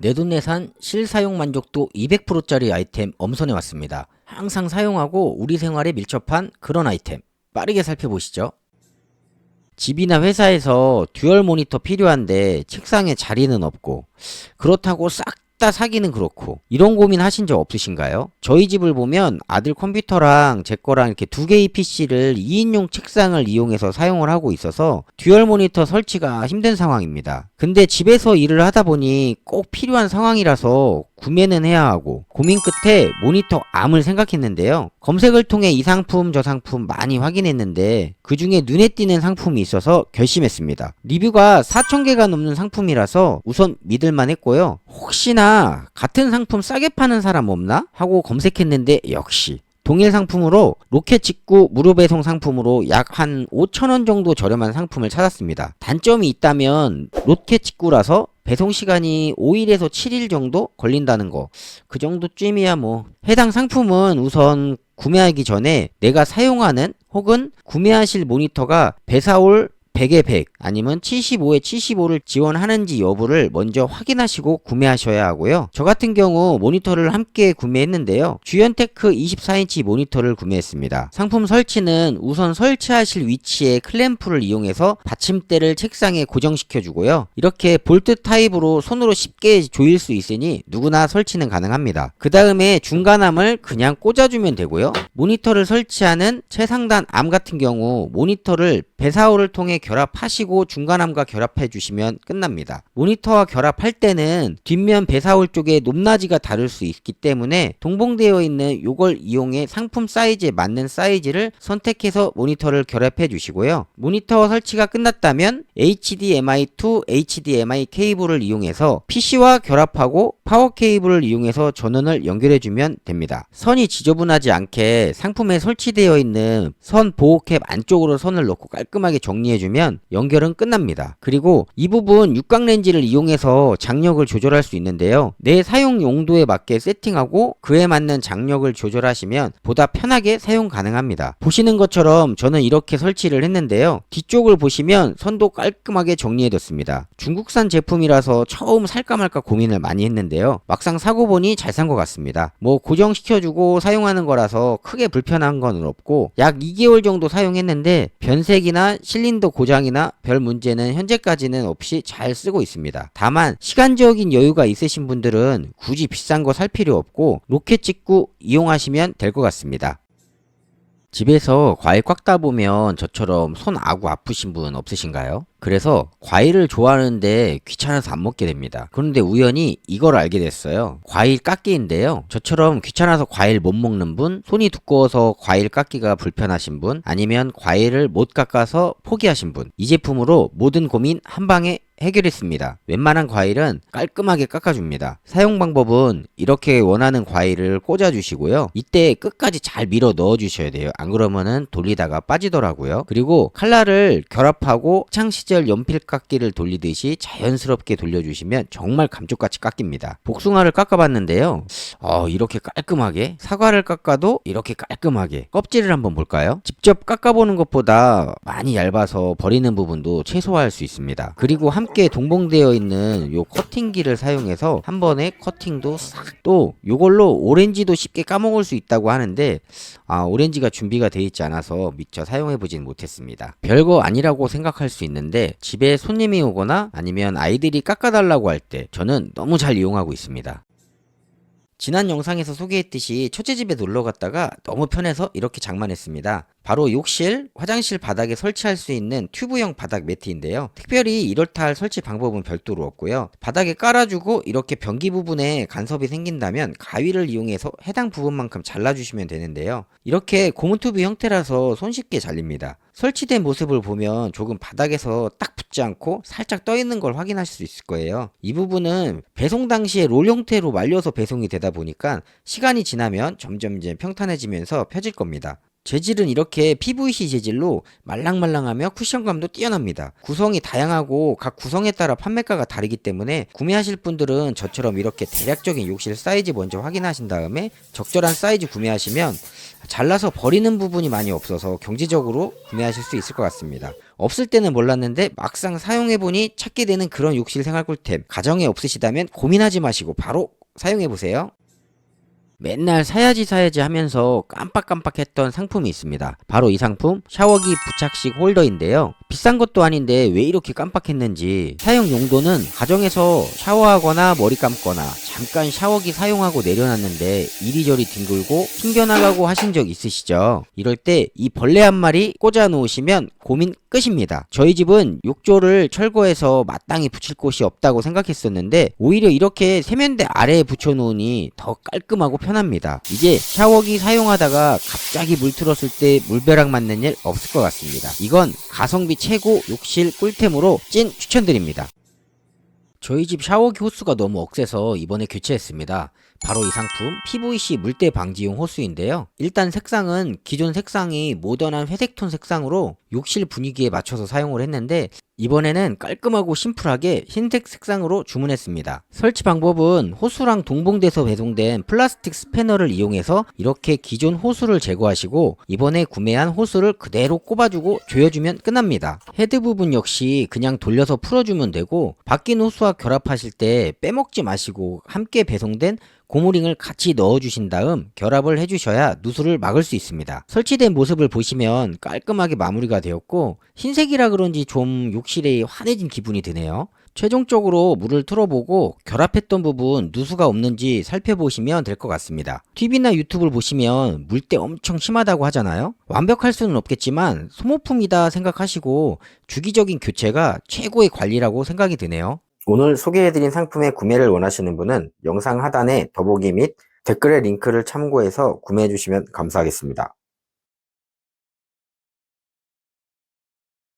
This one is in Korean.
내돈내산 실사용 만족도 200%짜리 아이템 엄선해 왔습니다. 항상 사용하고 우리 생활에 밀접한 그런 아이템 빠르게 살펴보시죠. 집이나 회사에서 듀얼 모니터 필요한데 책상에 자리는 없고 그렇다고 싹 다 사기는 그렇고 이런 고민 하신 적 없으신가요? 저희 집을 보면 아들 컴퓨터랑 제 거랑 이렇게 두 개의 PC를 2인용 책상을 이용해서 사용을 하고 있어서 듀얼 모니터 설치가 힘든 상황입니다. 근데 집에서 일을 하다 보니 꼭 필요한 상황이라서 구매는 해야 하고 고민 끝에 모니터 암을 생각했는데요. 검색을 통해 이 상품 저 상품 많이 확인했는데 그 중에 눈에 띄는 상품이 있어서 결심했습니다. 리뷰가 4,000개가 넘는 상품이라서 우선 믿을만 했고요. 혹시나 같은 상품 싸게 파는 사람 없나? 하고 검색했는데 역시 동일 상품으로 로켓 직구 무료 배송 상품으로 약 한 5,000원 정도 저렴한 상품을 찾았습니다. 단점이 있다면 로켓 직구라서 배송 시간이 5일에서 7일 정도 걸린다는 거. 그 정도쯤이야 뭐. 해당 상품은 우선 구매하기 전에 내가 사용하는 혹은 구매하실 모니터가 배사올 100에 100 아니면 75에 75를 지원하는지 여부를 먼저 확인하시고 구매하셔야 하고요. 저 같은 경우 모니터를 함께 구매했는데요. 주연테크 24인치 모니터를 구매했습니다. 상품 설치는 우선 설치하실 위치에 클램프를 이용해서 받침대를 책상에 고정시켜 주고요. 이렇게 볼트 타입으로 손으로 쉽게 조일 수 있으니 누구나 설치는 가능합니다. 그 다음에 중간암을 그냥 꽂아주면 되고요. 모니터를 설치하는 최상단 암 같은 경우 모니터를 배사호를 통해 결합하시고 중간암과 결합해 주시면 끝납니다. 모니터와 결합할 때는 뒷면 배사홀 쪽에 높낮이가 다를 수 있기 때문에 동봉되어 있는 요걸 이용해 상품 사이즈에 맞는 사이즈를 선택해서 모니터를 결합해 주시고요. 모니터 설치가 끝났다면 HDMI to HDMI 케이블을 이용해서 PC와 결합하고 파워 케이블을 이용해서 전원을 연결해 주면 됩니다. 선이 지저분하지 않게 상품에 설치되어 있는 선 보호캡 안쪽으로 선을 넣고 깔끔하게 정리해 주면 연결은 끝납니다. 그리고 이 부분 육각 렌즈를 이용해서 장력을 조절할 수 있는데요. 내 사용 용도에 맞게 세팅하고 그에 맞는 장력을 조절하시면 보다 편하게 사용 가능합니다. 보시는 것처럼 저는 이렇게 설치를 했는데요. 뒤쪽을 보시면 선도 깔끔하게 정리해뒀습니다. 중국산 제품이라서 처음 살까 말까 고민을 많이 했는데요. 막상 사고 보니 잘 산 것 같습니다. 뭐 고정시켜주고 사용하는 거라서 크게 불편한 건 없고 약 2개월 정도 사용했는데 변색이나 실린더 고장이나 별 문제는 현재까지는 없이 잘 쓰고 있습니다. 다만 시간적인 여유가 있으신 분들은 굳이 비싼 거 살 필요 없고 로켓 직구 이용하시면 될 것 같습니다. 집에서 과일 깎다 보면 저처럼 손 아구 아프신 분 없으신가요? 그래서 과일을 좋아하는데 귀찮아서 안 먹게 됩니다. 그런데 우연히 이걸 알게 됐어요. 과일 깎기인데요. 저처럼 귀찮아서 과일 못 먹는 분, 손이 두꺼워서 과일 깎기가 불편하신 분, 아니면 과일을 못 깎아서 포기하신 분, 이 제품으로 모든 고민 한 방에 해결했습니다. 웬만한 과일은 깔끔하게 깎아줍니다. 사용 방법은 이렇게 원하는 과일을 꽂아주시고요. 이때 끝까지 잘 밀어 넣어주셔야 돼요. 안 그러면은 돌리다가 빠지더라고요. 그리고 칼날을 결합하고 창시절 연필 깎기를 돌리듯이 자연스럽게 돌려주시면 정말 감쪽같이 깎입니다. 복숭아를 깎아봤는데요. 이렇게 깔끔하게, 사과를 깎아도 이렇게 깔끔하게. 껍질을 한번 볼까요? 직접 깎아보는 것보다 많이 얇아서 버리는 부분도 최소화할 수 있습니다. 그리고 함께 동봉되어 있는 요 커팅기를 사용해서 한 번에 커팅도 싹, 또 요걸로 오렌지도 쉽게 까먹을 수 있다고 하는데 오렌지가 준비가 되어 있지 않아서 미처 사용해보진 못했습니다. 별거 아니라고 생각할 수 있는데 집에 손님이 오거나 아니면 아이들이 깎아달라고 할 때 저는 너무 잘 이용하고 있습니다. 지난 영상에서 소개했듯이 첫째 집에 놀러 갔다가 너무 편해서 이렇게 장만했습니다. 바로 욕실, 화장실 바닥에 설치할 수 있는 튜브형 바닥 매트인데요. 특별히 이렇다 할 설치 방법은 별도로 없고요. 바닥에 깔아주고 이렇게 변기 부분에 간섭이 생긴다면 가위를 이용해서 해당 부분만큼 잘라주시면 되는데요. 이렇게 고무 튜브 형태라서 손쉽게 잘립니다. 설치된 모습을 보면 조금 바닥에서 딱 붙지 않고 살짝 떠 있는 걸 확인하실 수 있을 거예요. 이 부분은 배송 당시에 롤 형태로 말려서 배송이 되다 보니까 시간이 지나면 점점 이제 평탄해지면서 펴질 겁니다. 재질은 이렇게 PVC 재질로 말랑말랑하며 쿠션감도 뛰어납니다. 구성이 다양하고 각 구성에 따라 판매가가 다르기 때문에 구매하실 분들은 저처럼 이렇게 대략적인 욕실 사이즈 먼저 확인하신 다음에 적절한 사이즈 구매하시면 잘라서 버리는 부분이 많이 없어서 경제적으로 구매하실 수 있을 것 같습니다. 없을 때는 몰랐는데 막상 사용해보니 찾게 되는 그런 욕실 생활 꿀템, 가정에 없으시다면 고민하지 마시고 바로 사용해보세요. 맨날 사야지 하면서 깜빡깜빡했던 상품이 있습니다. 바로 이 상품, 샤워기 부착식 홀더인데요. 비싼 것도 아닌데 왜 이렇게 깜빡했는지. 사용 용도는 가정에서 샤워하거나 머리 감거나 잠깐 샤워기 사용하고 내려놨는데 이리저리 뒹굴고 튕겨나가고 하신 적 있으시죠? 이럴 때 이 벌레 한 마리 꽂아 놓으시면 고민 끝입니다. 저희 집은 욕조를 철거해서 마땅히 붙일 곳이 없다고 생각했었는데 오히려 이렇게 세면대 아래에 붙여 놓으니 더 깔끔하고 편합니다. 이제 샤워기 사용하다가 갑자기 물 틀었을 때 물벼락 맞는 일 없을 것 같습니다. 이건 가성비 최고 욕실 꿀템으로 찐 추천드립니다. 저희 집 샤워기 호수가 너무 억세서 이번에 교체했습니다. 바로 이 상품 PVC 물때 방지용 호수인데요. 일단 색상은 기존 색상이 모던한 회색톤 색상으로 욕실 분위기에 맞춰서 사용을 했는데 이번에는 깔끔하고 심플하게 흰색 색상으로 주문했습니다. 설치 방법은 호수랑 동봉돼서 배송된 플라스틱 스패너를 이용해서 이렇게 기존 호수를 제거하시고 이번에 구매한 호수를 그대로 꼽아주고 조여주면 끝납니다. 헤드 부분 역시 그냥 돌려서 풀어주면 되고 바뀐 호수와 결합하실 때 빼먹지 마시고 함께 배송된 고무링을 같이 넣어주신 다음 결합을 해주셔야 누수를 막을 수 있습니다. 설치된 모습을 보시면 깔끔하게 마무리가 되었고 흰색이라 그런지 좀 욕실에 환해진 기분이 드네요. 최종적으로 물을 틀어보고 결합했던 부분 누수가 없는지 살펴보시면 될 것 같습니다. TV나 유튜브를 보시면 물때 엄청 심하다고 하잖아요. 완벽할 수는 없겠지만 소모품이다 생각하시고 주기적인 교체가 최고의 관리라고 생각이 드네요. 오늘 소개해드린 상품의 구매를 원하시는 분은 영상 하단에 더보기 및 댓글의 링크를 참고해서 구매해주시면 감사하겠습니다.